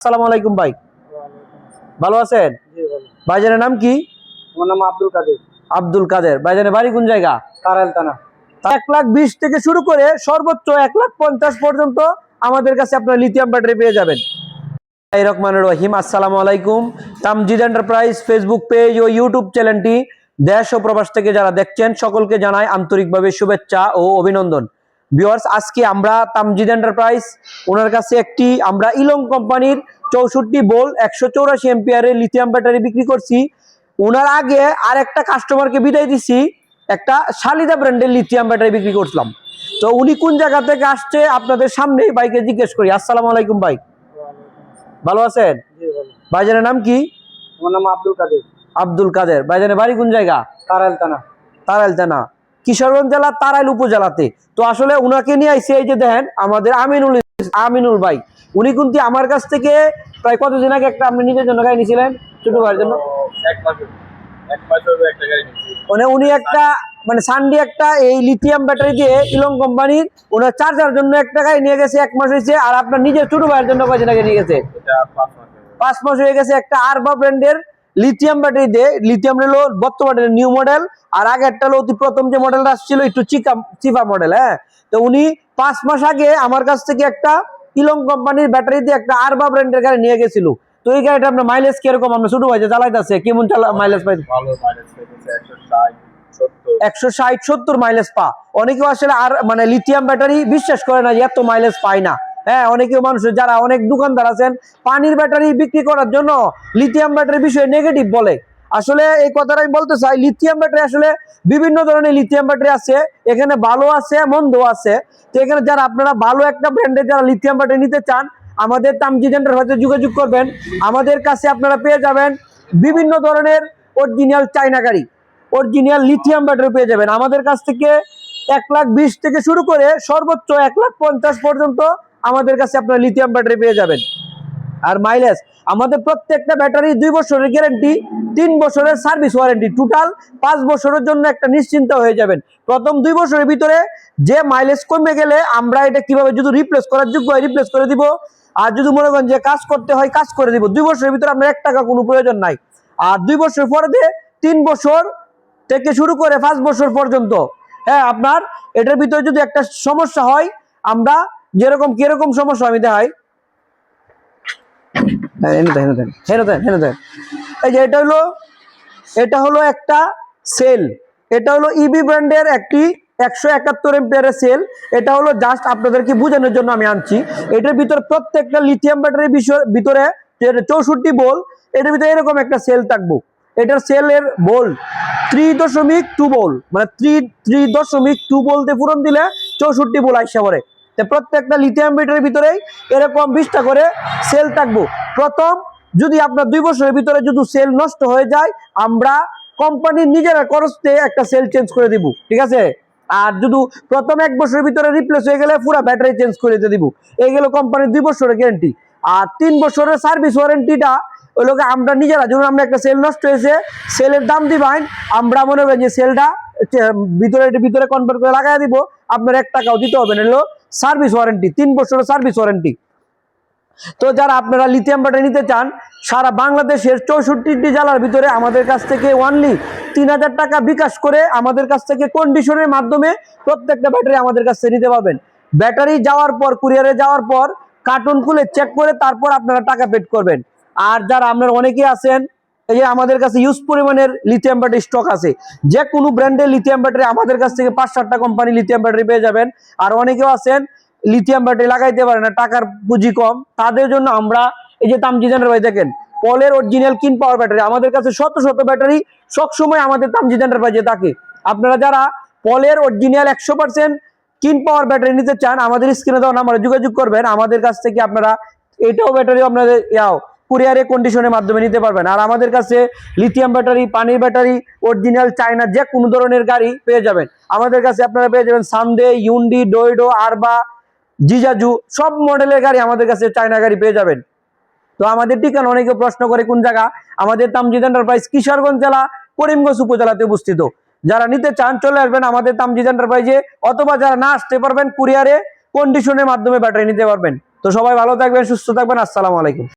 আসসালামু আলাইকুম ভাই, ভালো আছেন? ভাইজানের নাম কি? আমার নাম আব্দুল কাদের। আব্দুল কাদের। ভাইজানের বাড়ি কোন জায়গা? কারাইল থানা। 1,20,000 থেকে শুরু করে সর্বোচ্চ 1,50,000 পর্যন্ত আমাদের কাছে আপনারা লিথিয়াম ব্যাটারি পেয়ে যাবেন। রহমানুর রহিম। আসসালামু আলাইকুম। তামজিদ এন্টারপ্রাইজ ফেসবুক পেজ ও ইউটিউব চ্যানেলটি দেশ ও প্রবাস থেকে যারা দেখছেন সকলকে জানাই আন্তরিকভাবে শুভেচ্ছা ও অভিনন্দন। ভিউয়ার্স, আজকে আমরা তামজিদ এন্টারপ্রাইজ ওনার কাছে একটি আমরা ইলং কোম্পানির 64 ভোল্ট 184 এম্পিয়ারের লিথিয়াম ব্যাটারি বিক্রি করছি। ওনার আগে আর একটা কাস্টমারকে বিদায় দিছি, একটা শালিদা ব্র্যান্ডের লিথিয়াম ব্যাটারি বিক্রি করছিলাম। তো উনি কোন জায়গা থেকে আসছে আপনাদের সামনে বাইকে জিজ্ঞেস করি। আসসালামু আলাইকুম ভাই, ভালো আছেন? ভাইজানের নাম কি? আমার নাম আব্দুল কাদের। আব্দুল কাদের। ভাইজানের বাড়ি কোন জায়গা? কারাইল থানা। তারাইল থানা, কিশোরগঞ্জ জেলা তারাইল উপজেলাতে। তো আসলে উনাকে নিয়ে আইসি, এই যে দেখেন আমাদের আমিনুল ভাই। উনি কিন্তু আমার কাছ থেকে প্রায় কতদিন আগে একটা আপনি নিজের জন্য গাড়ি নিয়েছিলেন, ছোট ভাইয়ের জন্য। মানে উনি একটা সানডে একটা এই লিথিয়াম ব্যাটারি দিয়ে ইলং কোম্পানির ওনার চার্জার জন্য একটা গাড়ি নিয়ে গেছে, 1 মাস হয়েছে। আর আপনার নিজের ছোট ভাইয়ের জন্য কয়দিন আগে নিয়ে গেছে? 5 মাস হয়ে গেছে। একটা আরবা ব্র্যান্ডের লিথিয়াম ব্যাটারি দিয়ে, লিথিয়াম হলো বর্তমানে নিউ মডেল, আর আগে একটা হলো অতি প্রথম যে মডেলটা আসছিল একটু চিপা মডেল। হ্যাঁ, তো উনি 5 মাস আগে আমার কাছ থেকে একটা ইলং কোম্পানির ব্যাটারি দিয়ে একটা আরবা ব্র্যান্ডের গাড়ি নিয়ে গেছিল। তো এই গাড়িটা আপনার মাইলেজ কিরকম? আমরা ছোট ভাই যে চালাইতেছে কেমন মাইলেজ পাই? 160-70 মাইলেজ পা। অনেকেও আসলে আর লিথিয়াম ব্যাটারি বিশ্বাস করে না যে এত মাইলেজ পায় না। হ্যাঁ, অনেকে মানুষের যারা অনেক দোকানদার আছেন পানির ব্যাটারি বিক্রি করার জন্য লিথিয়াম ব্যাটারির বিষয়ে নেগেটিভ বলে। আসলে এই কথাটা আমি বলতে চাই, লিথিয়াম ব্যাটারি আসলে বিভিন্ন ধরনের লিথিয়াম ব্যাটারি আছে, এখানে ভালো আছে মন্দ আছে। তো এখানে যারা আপনারা ভালো একটা ব্র্যান্ডের যারা লিথিয়াম ব্যাটারি নিতে চান আমাদের তামজিদ এন্টারপ্রাইজে যোগাযোগ করবেন। আমাদের কাছে আপনারা পেয়ে যাবেন বিভিন্ন ধরনের অরিজিনাল চায়না গাড়ি, অরিজিনাল লিথিয়াম ব্যাটারি পেয়ে যাবেন আমাদের কাছ থেকে। 1,20,000 থেকে শুরু করে সর্বোচ্চ 1,50,000 পর্যন্ত আমাদের কাছে আপনারা লিথিয়াম ব্যাটারি পেয়ে যাবেন। আর মাইলেজ আমাদের প্রত্যেকটা ব্যাটারি 2 বছরের গ্যারান্টি, 3 বছরের সার্ভিস ওয়ারেন্টি, টোটাল 5 বছরের জন্য একটা নিশ্চিন্ত হয়ে যাবেন। প্রথম 2 বছরের ভিতরে যে মাইলেজ কমে গেলে আমরা এটা কিভাবে যদি রিপ্লেস করার যোগ্য হয় রিপ্লেস করে দিব, আর যদি মনে করেন যে কাজ করতে হয় কাজ করে দিব। 2 বছরের ভিতরে আপনার 1 টাকা কোনো প্রয়োজন নাই। আর 2 বছর পরে 3 বছর থেকে শুরু করে 5 বছর পর্যন্ত। হ্যাঁ, আপনার এটার ভিতরে যদি একটা সমস্যা হয়, আমরা যেরকম কিরকম সমস্যা আমি দেখাই। এই যে এটা হলো একটা সেল, এটা হলো ইবি ব্র্যান্ডের একটি 171 এম্পিয়ারের সেল। এটা হলো জাস্ট আপনাদেরকে বোঝানোর জন্য আমি আনছি। এটার ভিতরে প্রত্যেকটা লিথিয়াম ব্যাটারির ভিতরে 64 ভোল্ট, এটার ভিতরে এরকম একটা সেল থাকবো। এটার সেলের ভোল্ট 3.2 ভোল্ট, 3.2 ভোল্টে পূরণ দিলে 64 ভোল্ট আইসা পড়ে। প্রত্যেকটা লিথিয়াম ব্যাটারির ভিতরেই এরকম 20টা করে সেল থাকবো। প্রথম যদি আপনার 2 বছরের ভিতরে যদি সেল নষ্ট হয়ে যায় আমরা কোম্পানির নিজেরা খরচে একটা সেল চেঞ্জ করে দিব, ঠিক আছে। আর যদি প্রথম 1 বছরের ভিতরে রিপ্লেস হয়ে গেলে পুরো ব্যাটারি চেঞ্জ করে দিব। এই গেল কোম্পানির 2 বছরের গ্যারান্টি। আর 3 বছরের সার্ভিস ওয়ারেন্টিটা ওই লোক আমরা নিজেরা, যখন আমরা একটা সেল নষ্ট হয়েছে সেলের দাম দিবেন, আমরা মনে করেন যে সেলটা ভিতরে কনভার্ট করে লাগাই দিব, আপনার 1 টাকাও দিতে হবে না। হলো সার্ভিস ওয়ারেন্টি, 3 বছরের সার্ভিস ওয়ারেন্টি। তো যারা আপনারা লিথিয়াম ব্যাটারি নিতে চান সারা বাংলাদেশের 64টি জেলার ভিতরে আমাদের কাছ থেকে অনলি 3,000 টাকা বিকাশ করে আমাদের কাছ থেকে কন্ডিশনের মাধ্যমে প্রত্যেকটা ব্যাটারি আমাদের কাছ থেকে নিতে পারবেন। ব্যাটারি যাওয়ার পর কুরিয়ারে যাওয়ার পর কার্টুন খুলে চেক করে তারপর আপনারা টাকা পেড করবেন। আর যারা আপনারা অনেকেই আছেন, এই যে আমাদের কাছে ইউজ পরিমাণের লিথিয়াম ব্যাটারি স্টক আছে, যে কোনো ব্র্যান্ডের লিথিয়াম ব্যাটারি আমাদের কাছ থেকে 5-7টা কোম্পানি লিথিয়াম ব্যাটারি পেয়ে যাবেন। আর অনেকেও আছেন লিথিয়াম ব্যাটারি লাগাইতে পারে না, টাকার পুঁজি কম, তাদের জন্য আমরা এই যে তামজিদ এন্টারপ্রাইজ দেখেন পলের অরিজিনাল কিন পাওয়ার ব্যাটারি, আমাদের কাছে শত শত ব্যাটারি সবসময় আমাদের তামজিদ এন্টারপ্রাইজে থাকে। আপনারা যারা পলের অরিজিনাল 100% কিন পাওয়ার ব্যাটারি নিতে চান আমাদের স্ক্রিনে দেওয়া নাম্বারে যোগাযোগ করবেন। আমাদের কাছ থেকে আপনারা এটাও ব্যাটারি আপনাদের কুরিয়ারে কন্ডিশনের মাধ্যমে নিতে পারবেন। আর আমাদের কাছে লিথিয়াম ব্যাটারি, পানির ব্যাটারি, অরিজিনাল চায়না যে কোনো ধরনের গাড়ি পেয়ে যাবেন। আমাদের কাছে আপনারা পেয়ে যাবেন সানডে, ইউন্ডি, ডোইডো, আরবা, জিজাজু, সব মডেলের গাড়ি আমাদের কাছে চায়না গাড়ি পেয়ে যাবেন। তো আমাদের ঠিকানা অনেকে প্রশ্ন করে কোন জায়গা, আমাদের তামজিদ এন্টারপ্রাইজ কিশোরগঞ্জ জেলা করিমগঞ্জ উপজেলাতে অবস্থিত। যারা নিতে চান চলে আসবেন আমাদের তামজিদ এন্টারপ্রাইজে, অথবা যারা না আসতে পারবেন কুরিয়ারে কন্ডিশনের মাধ্যমে ব্যাটারি নিতে পারবেন। তো সবাই ভালো থাকবেন, সুস্থ থাকবেন। আসসালামু আলাইকুম।